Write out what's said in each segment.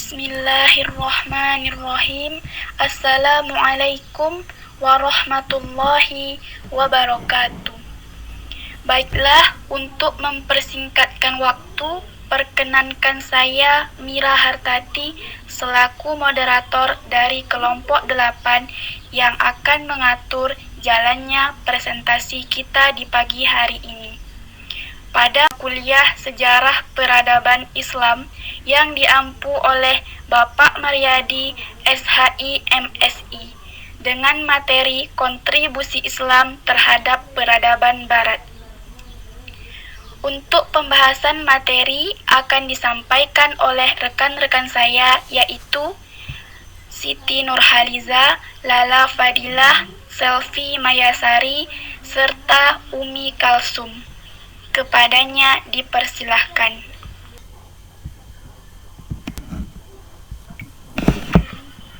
Bismillahirrahmanirrahim. Assalamualaikum warahmatullahi wabarakatuh. Baiklah, untuk mempersingkatkan waktu, perkenankan saya Mira Hartati selaku moderator dari kelompok 8 yang akan mengatur jalannya presentasi kita di pagi hari ini. Pada kuliah Sejarah Peradaban Islam yang diampu oleh Bapak Maryadi SHI MSI dengan materi kontribusi Islam terhadap peradaban Barat. Untuk pembahasan materi akan disampaikan oleh rekan-rekan saya yaitu Siti Nurhaliza, Lala Fadilah, Selvi Mayasari, serta Umi Kalsum. Kepadanya dipersilahkan.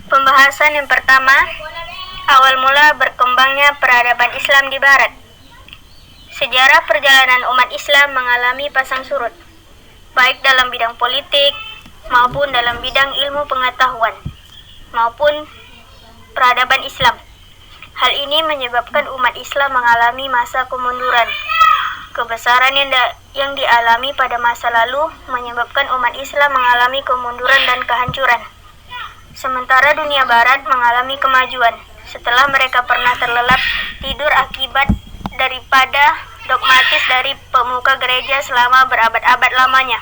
Pembahasan yang pertama, awal mula berkembangnya peradaban Islam di Barat. Sejarah perjalanan umat Islam mengalami pasang surut, baik dalam bidang politik maupun dalam bidang ilmu pengetahuan maupun peradaban Islam. Hal ini menyebabkan umat Islam mengalami masa kemunduran. Kebesaran yang dialami pada masa lalu menyebabkan umat Islam mengalami kemunduran dan kehancuran. Sementara dunia Barat mengalami kemajuan setelah mereka pernah terlelap tidur akibat daripada dogmatis dari pemuka gereja selama berabad-abad lamanya.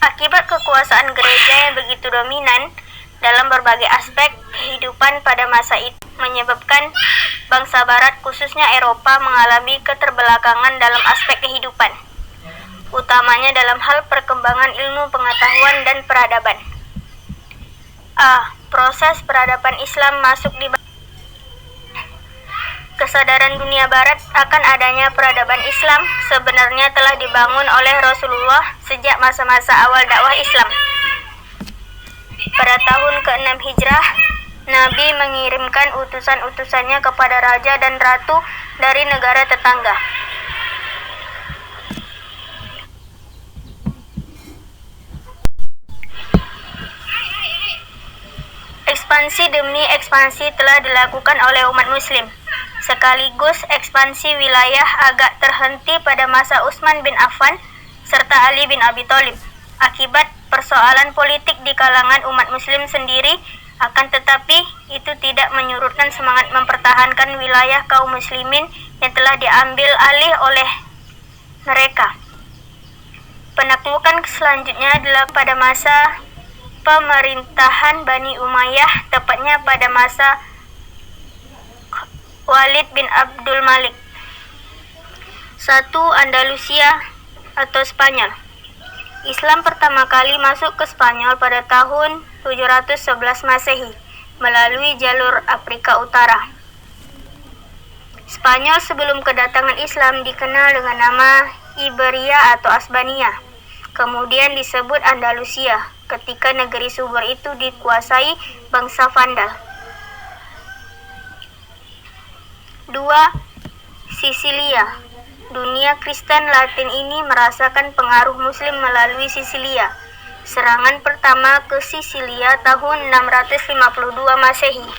Akibat kekuasaan gereja yang begitu dominan dalam berbagai aspek kehidupan pada masa itu menyebabkan bangsa Barat khususnya Eropa mengalami keterbelakangan dalam aspek kehidupan, utamanya dalam hal perkembangan ilmu pengetahuan dan peradaban. Proses peradaban Islam masuk di kesadaran dunia Barat akan adanya peradaban Islam sebenarnya telah dibangun oleh Rasulullah sejak masa-masa awal dakwah Islam. Pada tahun ke-6 Hijrah, Nabi mengirimkan utusan-utusannya kepada raja dan ratu dari negara tetangga. Ekspansi demi ekspansi telah dilakukan oleh umat muslim. Sekaligus ekspansi wilayah agak terhenti pada masa Utsman bin Affan serta Ali bin Abi Thalib akibat persoalan politik di kalangan umat muslim sendiri, akan tetapi itu tidak menyurutkan semangat mempertahankan wilayah kaum muslimin yang telah diambil alih oleh mereka. Penaklukan selanjutnya adalah pada masa pemerintahan Bani Umayyah, tepatnya pada masa Walid bin Abdul Malik. 1. Andalusia atau Spanyol. Islam pertama kali masuk ke Spanyol pada tahun 711 Masehi melalui jalur Afrika Utara. Spanyol sebelum kedatangan Islam dikenal dengan nama Iberia atau Asbania, kemudian disebut Andalusia ketika negeri subur itu dikuasai bangsa Vandal. 2. Sisilia. Dunia Kristen Latin ini merasakan pengaruh Muslim melalui Sisilia. Serangan pertama ke Sisilia tahun 652 Masehi,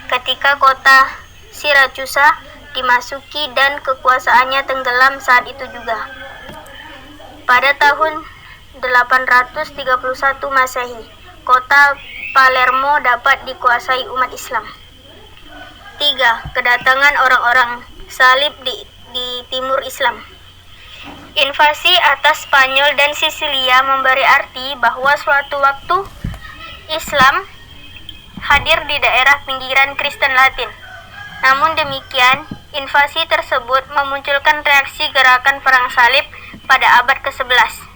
ketika kota Siracusa dimasuki dan kekuasaannya tenggelam saat itu juga. Pada tahun 831 Masehi, kota Palermo dapat dikuasai umat Islam. 3. Kedatangan orang-orang salib di timur Islam. Invasi atas Spanyol dan Sisilia memberi arti bahwa suatu waktu Islam hadir di daerah pinggiran Kristen Latin. Namun demikian, invasi tersebut memunculkan reaksi gerakan perang salib pada abad ke-11.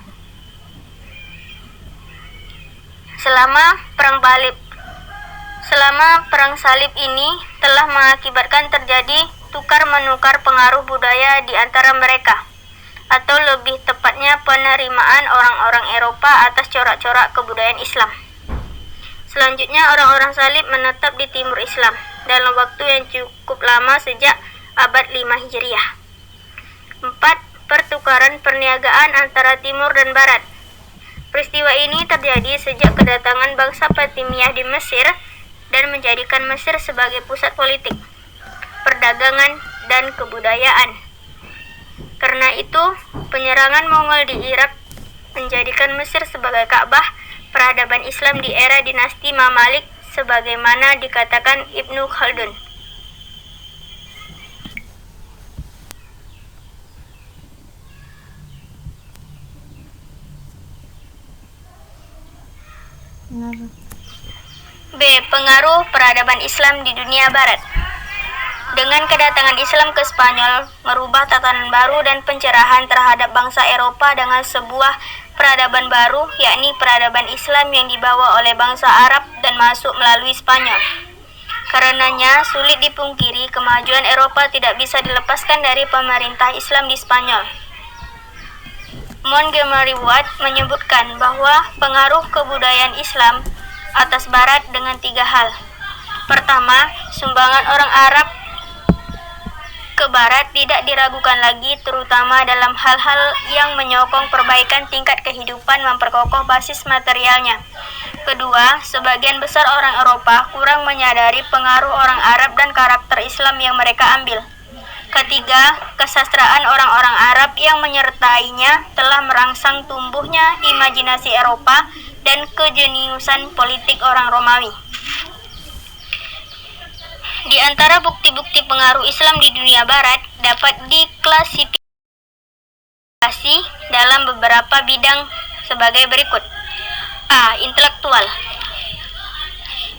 Selama perang salib ini telah mengakibatkan terjadi tukar-menukar pengaruh budaya di antara mereka, atau lebih tepatnya penerimaan orang-orang Eropa atas corak-corak kebudayaan Islam. Selanjutnya, orang-orang salib menetap di timur Islam dalam waktu yang cukup lama sejak abad 5 Hijriah. 4. Pertukaran perniagaan antara timur dan barat. Peristiwa ini terjadi sejak kedatangan bangsa Fatimiyah di Mesir dan menjadikan Mesir sebagai pusat politik, perdagangan, dan kebudayaan. Karena itu, penyerangan Mongol di Irak menjadikan Mesir sebagai Ka'bah peradaban Islam di era dinasti Mamalik sebagaimana dikatakan Ibnu Khaldun. B. Pengaruh peradaban Islam di dunia Barat. Dengan kedatangan Islam ke Spanyol, merubah tatanan baru dan pencerahan terhadap bangsa Eropa dengan sebuah peradaban baru, yakni peradaban Islam yang dibawa oleh bangsa Arab dan masuk melalui Spanyol. Karenanya, sulit dipungkiri kemajuan Eropa tidak bisa dilepaskan dari pemerintah Islam di Spanyol. Montgomery Watt menyebutkan bahwa pengaruh kebudayaan Islam atas Barat dengan 3 hal. Pertama, sumbangan orang Arab ke Barat tidak diragukan lagi, terutama dalam hal-hal yang menyokong perbaikan tingkat kehidupan, memperkokoh basis materialnya. Kedua, sebagian besar orang Eropa kurang menyadari pengaruh orang Arab dan karakter Islam yang mereka ambil. Ketiga, kesastraan orang-orang Arab yang menyertainya telah merangsang tumbuhnya imajinasi Eropa dan kejeniusan politik orang Romawi. Di antara bukti-bukti pengaruh Islam di dunia Barat dapat diklasifikasi dalam beberapa bidang sebagai berikut. A. Intelektual.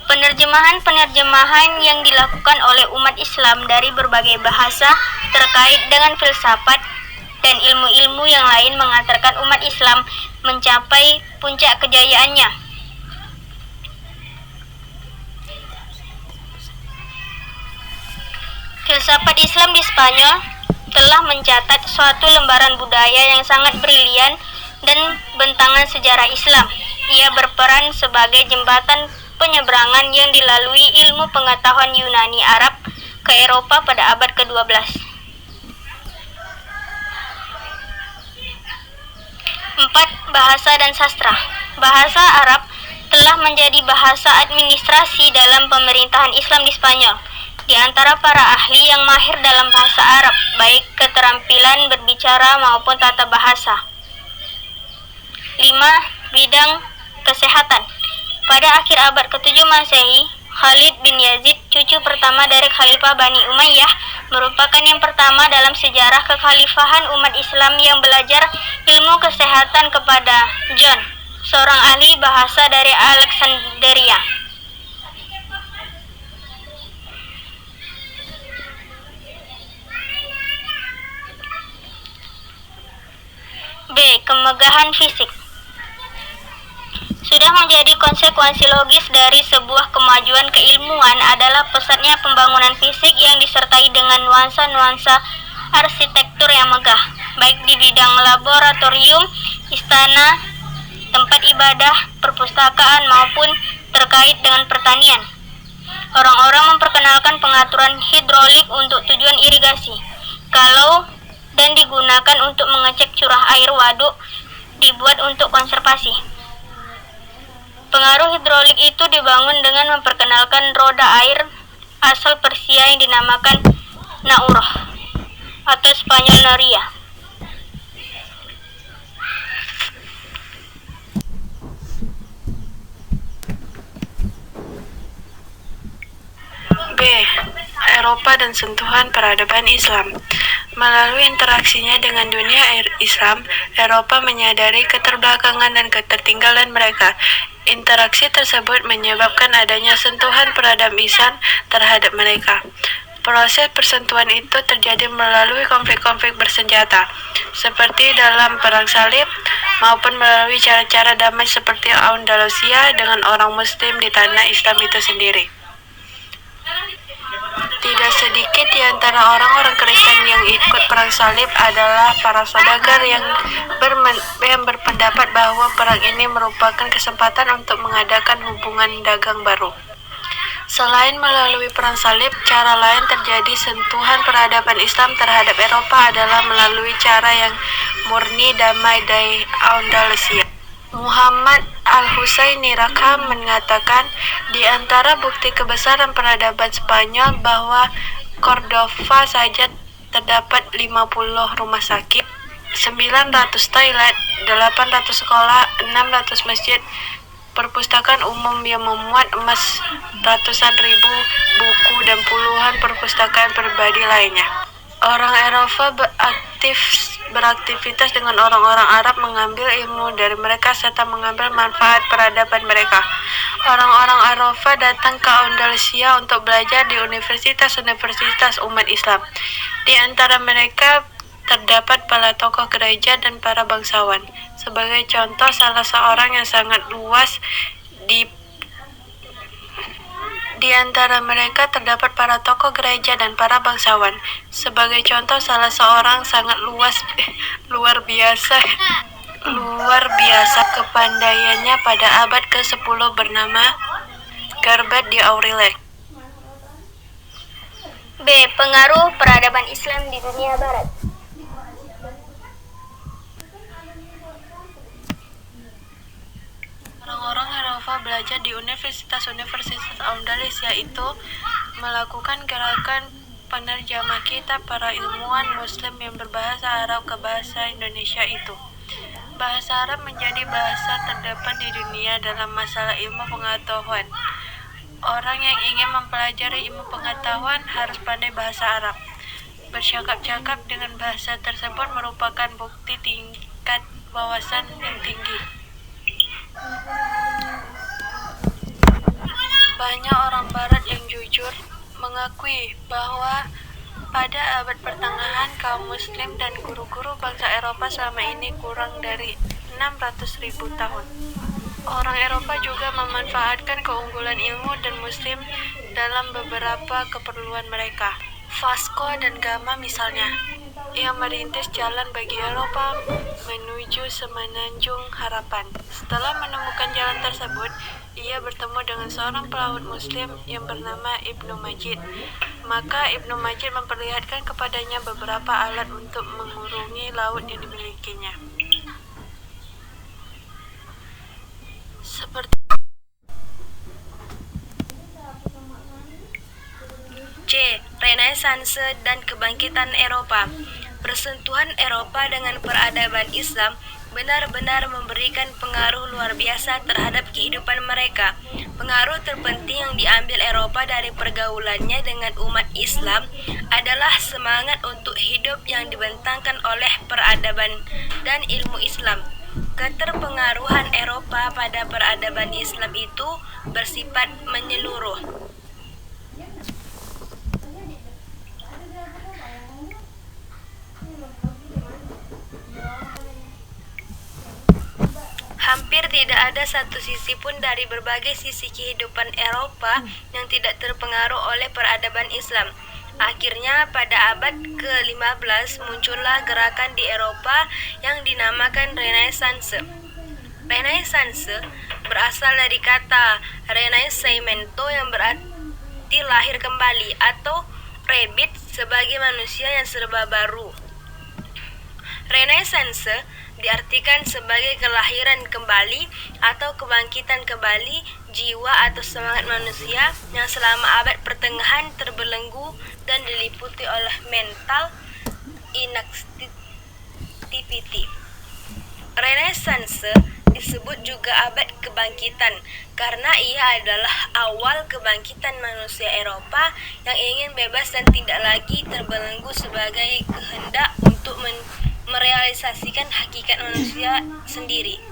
Penerjemahan-penerjemahan yang dilakukan oleh umat Islam dari berbagai bahasa terkait dengan filsafat dan ilmu-ilmu yang lain mengantarkan umat Islam mencapai puncak kejayaannya. Filsafat Islam di Spanyol telah mencatat suatu lembaran budaya yang sangat brilian dan bentangan sejarah Islam. Ia berperan sebagai jembatan penyeberangan yang dilalui ilmu pengetahuan Yunani Arab ke Eropa pada abad ke-12. 4. Bahasa dan sastra. Bahasa Arab telah menjadi bahasa administrasi dalam pemerintahan Islam di Spanyol. Di antara para ahli yang mahir dalam bahasa Arab, baik keterampilan berbicara maupun tata bahasa. 5. Bidang kesehatan. Pada akhir abad ke-7 Masehi, Khalid bin Yazid, cucu pertama dari Khalifah Bani Umayyah, merupakan yang pertama dalam sejarah kekhalifahan umat Islam yang belajar ilmu kesehatan kepada John, seorang ahli bahasa dari Alexandria. B. Kemegahan fisik. Sudah menjadi konsekuensi logis dari sebuah kemajuan keilmuan adalah pesatnya pembangunan fisik yang disertai dengan nuansa-nuansa arsitektur yang megah, baik di bidang laboratorium, istana, tempat ibadah, perpustakaan, maupun terkait dengan pertanian. Orang-orang memperkenalkan pengaturan hidrolik untuk tujuan irigasi, kalau dan digunakan untuk mengecek curah air waduk dibuat untuk konservasi. Pengaruh hidrolik itu dibangun dengan memperkenalkan roda air asal Persia yang dinamakan Naurah atau Spanyol Naria. B. Eropa dan sentuhan peradaban Islam. Melalui interaksinya dengan dunia Islam, Eropa menyadari keterbelakangan dan ketertinggalan mereka. Interaksi tersebut menyebabkan adanya sentuhan peradaban Islam terhadap mereka. Proses persentuhan itu terjadi melalui konflik-konflik bersenjata, seperti dalam Perang Salib, maupun melalui cara-cara damai seperti Andalusia dengan orang Muslim di tanah Islam itu sendiri. Tidak sedikit di antara orang-orang Kristen yang ikut Perang Salib adalah para saudagar yang berpendapat bahwa perang ini merupakan kesempatan untuk mengadakan hubungan dagang baru. Selain melalui Perang Salib, cara lain terjadi sentuhan peradaban Islam terhadap Eropa adalah melalui cara yang murni damai dari Andalusia. Muhammad Al-Husaini Raqam mengatakan, di antara bukti kebesaran peradaban Spanyol bahwa Cordova saja terdapat 50 rumah sakit, 900 toilet, 800 sekolah, 600 masjid, perpustakaan umum yang memuat emas ratusan ribu buku, dan puluhan perpustakaan pribadi lainnya. Orang Eropa beraktivitas dengan orang-orang Arab, mengambil ilmu dari mereka serta mengambil manfaat peradaban mereka. Orang-orang Eropa datang ke Andalusia untuk belajar di universitas-universitas umat Islam. Di antara mereka terdapat para tokoh gereja dan para bangsawan. Sebagai contoh, salah seorang yang sangat luas di antara mereka terdapat para tokoh gereja dan para bangsawan. Sebagai contoh, salah seorang sangat luar biasa kepandaiannya pada abad ke-10 bernama Gerbert d'Aurillac. B. Pengaruh peradaban Islam di dunia barat. Orang-orang Eropa belajar di universitas-universitas Andalusia itu melakukan gerakan penerjemah kitab para ilmuwan Muslim yang berbahasa Arab ke bahasa Indonesia itu. Bahasa Arab menjadi bahasa terdepan di dunia dalam masalah ilmu pengetahuan. Orang yang ingin mempelajari ilmu pengetahuan harus pandai bahasa Arab. Bercakap-cakap dengan bahasa tersebut merupakan bukti tingkat wawasan yang tinggi. Banyak orang barat yang jujur mengakui bahwa pada abad pertengahan kaum muslim dan guru-guru bangsa Eropa selama ini kurang dari 600.000 tahun. Orang Eropa juga memanfaatkan keunggulan ilmu dan muslim dalam beberapa keperluan mereka. Vasco dan Gama misalnya, yang merintis jalan bagi Eropa menuju semenanjung harapan. Setelah menemukan jalan tersebut, ia bertemu dengan seorang pelaut muslim yang bernama Ibnu Majid. Maka Ibnu Majid memperlihatkan kepadanya beberapa alat untuk mengurungi laut yang dimilikinya. Seperti C. Renaissance dan kebangkitan Eropa. Persentuhan Eropa dengan peradaban Islam benar-benar memberikan pengaruh luar biasa terhadap kehidupan mereka. Pengaruh terpenting yang diambil Eropa dari pergaulannya dengan umat Islam adalah semangat untuk hidup yang dibentangkan oleh peradaban dan ilmu Islam. Keterpengaruhan Eropa pada peradaban Islam itu bersifat menyeluruh. Hampir tidak ada satu sisi pun dari berbagai sisi kehidupan Eropa yang tidak terpengaruh oleh peradaban Islam. Akhirnya pada abad ke-15 muncullah gerakan di Eropa yang dinamakan Renaissance. Renaissance berasal dari kata Renascimento yang berarti lahir kembali atau rebirth sebagai manusia yang serba baru. Renaissance diartikan sebagai kelahiran kembali atau kebangkitan kembali jiwa atau semangat manusia yang selama abad pertengahan terbelenggu dan diliputi oleh mental inactivity. Renaissance disebut juga abad kebangkitan karena ia adalah awal kebangkitan manusia Eropa yang ingin bebas dan tidak lagi terbelenggu sebagai kehendak untuk merealisasikan hakikat manusia sendiri.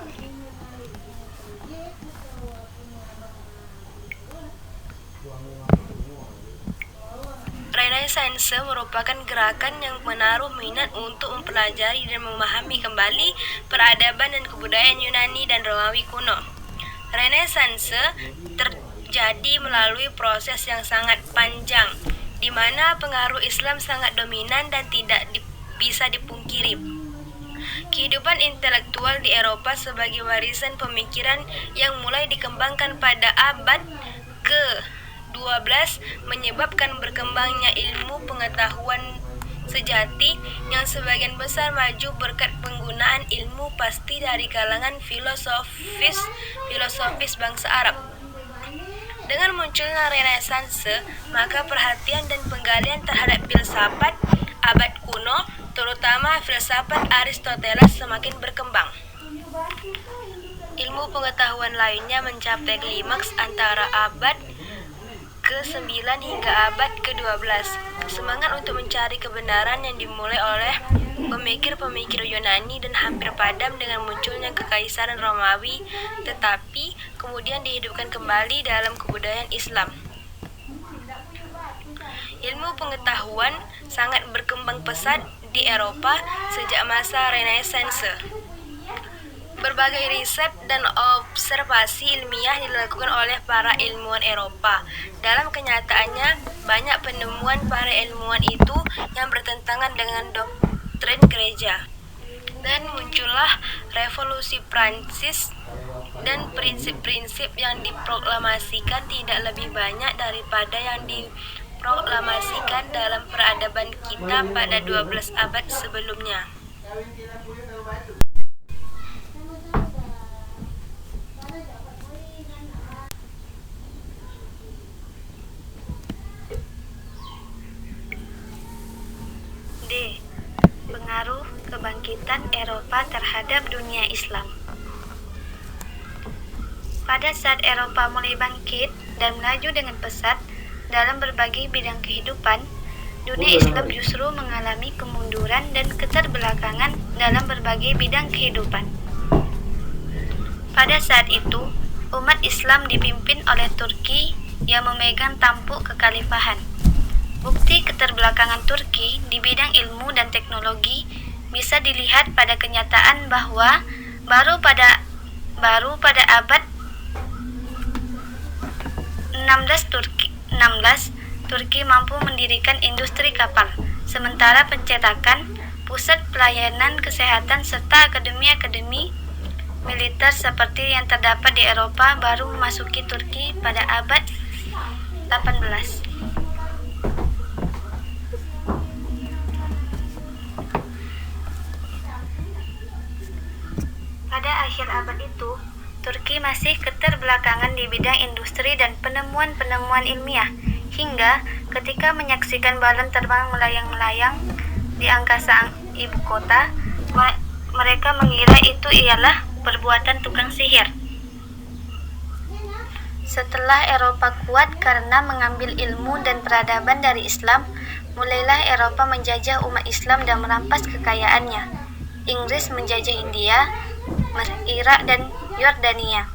Renaissance merupakan gerakan yang menaruh minat untuk mempelajari dan memahami kembali peradaban dan kebudayaan Yunani dan Romawi kuno. Renaissance terjadi melalui proses yang sangat panjang, di mana pengaruh Islam sangat dominan dan tidak bisa dipungkiri. Kehidupan intelektual di Eropa sebagai warisan pemikiran yang mulai dikembangkan pada abad ke-12 menyebabkan berkembangnya ilmu pengetahuan sejati yang sebagian besar maju berkat penggunaan ilmu pasti dari kalangan filosofis bangsa Arab. Dengan munculnya Renaissance, maka perhatian dan penggalian terhadap filsafat abad kuno, terutama filsafat Aristoteles, semakin berkembang. Ilmu pengetahuan lainnya mencapai klimaks antara abad ke-9 hingga abad ke-12. Semangat untuk mencari kebenaran yang dimulai oleh pemikir-pemikir Yunani dan hampir padam dengan munculnya kekaisaran Romawi, tetapi kemudian dihidupkan kembali dalam kebudayaan Islam. Ilmu pengetahuan sangat berkembang pesat di Eropa sejak masa Renaissance. Berbagai riset dan observasi ilmiah dilakukan oleh para ilmuwan Eropa. Dalam kenyataannya, banyak penemuan para ilmuwan itu yang bertentangan dengan doktrin gereja. Dan muncullah revolusi Prancis dan prinsip-prinsip yang diproklamasikan tidak lebih banyak daripada yang diproklamasikan dalam peradaban kita pada 12 abad sebelumnya. D. Pengaruh kebangkitan Eropa terhadap dunia Islam. Pada saat Eropa mulai bangkit dan melaju dengan pesat dalam berbagai bidang kehidupan, dunia Islam justru mengalami kemunduran dan keterbelakangan dalam berbagai bidang kehidupan. Pada saat itu, umat Islam dipimpin oleh Turki yang memegang tampuk kekhalifahan. Bukti keterbelakangan Turki di bidang ilmu dan teknologi bisa dilihat pada kenyataan bahwa baru pada abad 16 Turki mampu mendirikan industri kapal, sementara pencetakan, pusat pelayanan kesehatan serta akademi-akademi militer seperti yang terdapat di Eropa baru memasuki Turki pada abad 18. Pada akhir abad itu, Turki masih keterbelakangan di bidang industri dan penemuan-penemuan ilmiah, hingga ketika menyaksikan balon terbang melayang-layang di angkasa ibu kota, mereka mengira itu ialah perbuatan tukang sihir. Setelah Eropa kuat karena mengambil ilmu dan peradaban dari Islam, mulailah Eropa menjajah umat Islam dan merampas kekayaannya. Inggris menjajah India, Irak dan Yordania,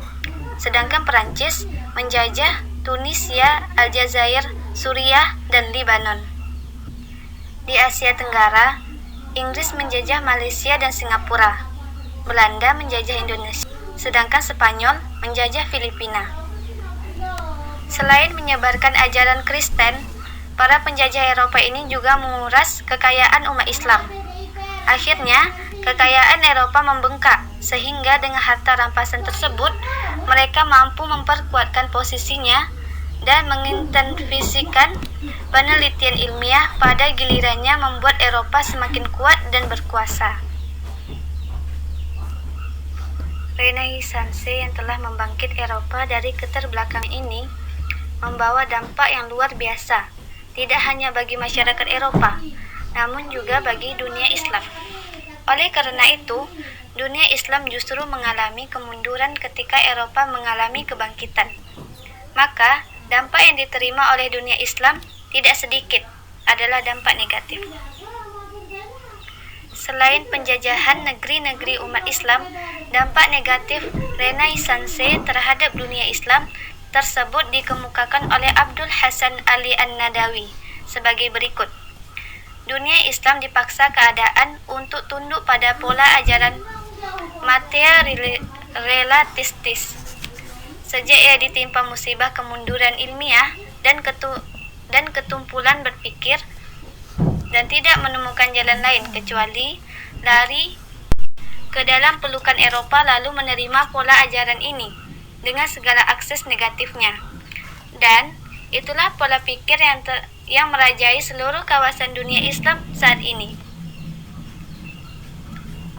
sedangkan Perancis menjajah Tunisia, Aljazair, Suriah, dan Lebanon. Di Asia Tenggara, Inggris menjajah Malaysia dan Singapura, Belanda menjajah Indonesia, sedangkan Spanyol menjajah Filipina. Selain menyebarkan ajaran Kristen, para penjajah Eropa ini juga menguras kekayaan umat Islam. Akhirnya, kekayaan Eropa membengkak, sehingga dengan harta rampasan tersebut, mereka mampu memperkuatkan posisinya dan mengintensifkan penelitian ilmiah, pada gilirannya membuat Eropa semakin kuat dan berkuasa. Renaissance yang telah membangkit Eropa dari keterbelakangan ini membawa dampak yang luar biasa, tidak hanya bagi masyarakat Eropa, namun juga bagi dunia Islam. Oleh karena itu, dunia Islam justru mengalami kemunduran ketika Eropa mengalami kebangkitan. Maka, dampak yang diterima oleh dunia Islam tidak sedikit adalah dampak negatif. Selain penjajahan negeri-negeri umat Islam, dampak negatif Renaissance terhadap dunia Islam tersebut dikemukakan oleh Abdul Hasan Ali An-Nadawi sebagai berikut. Dunia Islam dipaksa keadaan untuk tunduk pada pola ajaran materialistis. Sejak ia ditimpa musibah kemunduran ilmiah dan ketumpulan berpikir, dan tidak menemukan jalan lain kecuali lari ke dalam pelukan Eropa lalu menerima pola ajaran ini dengan segala akses negatifnya. Dan itulah pola pikir yang merajai seluruh kawasan dunia Islam saat ini.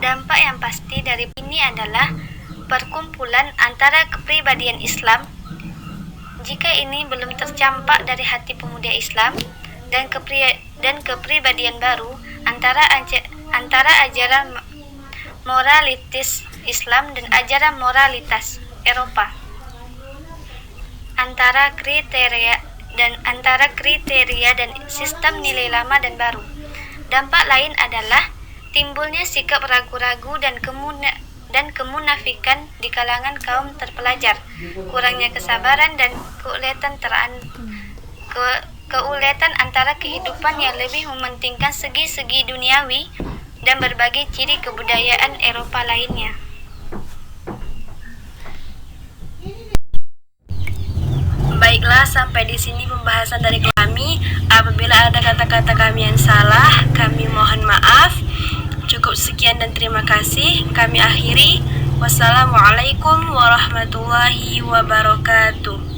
Dampak yang pasti dari ini adalah perkumpulan antara kepribadian Islam. Jika ini belum tercampak dari hati pemuda Islam dan kepribadian baru antara ajaran moralitas Islam dan ajaran moralitas Eropa, antara kriteria dan sistem nilai lama dan baru. Dampak lain adalah timbulnya sikap ragu-ragu dan kemunafikan di kalangan kaum terpelajar, kurangnya kesabaran dan keuletan antara kehidupan yang lebih mementingkan segi-segi duniawi dan berbagai ciri kebudayaan Eropa lainnya. Baiklah, sampai di sini pembahasan dari kami. Apabila ada kata-kata kami yang salah, kami mohon maaf. Cukup sekian dan terima kasih. Kami akhiri. Wassalamualaikum warahmatullahi wabarakatuh.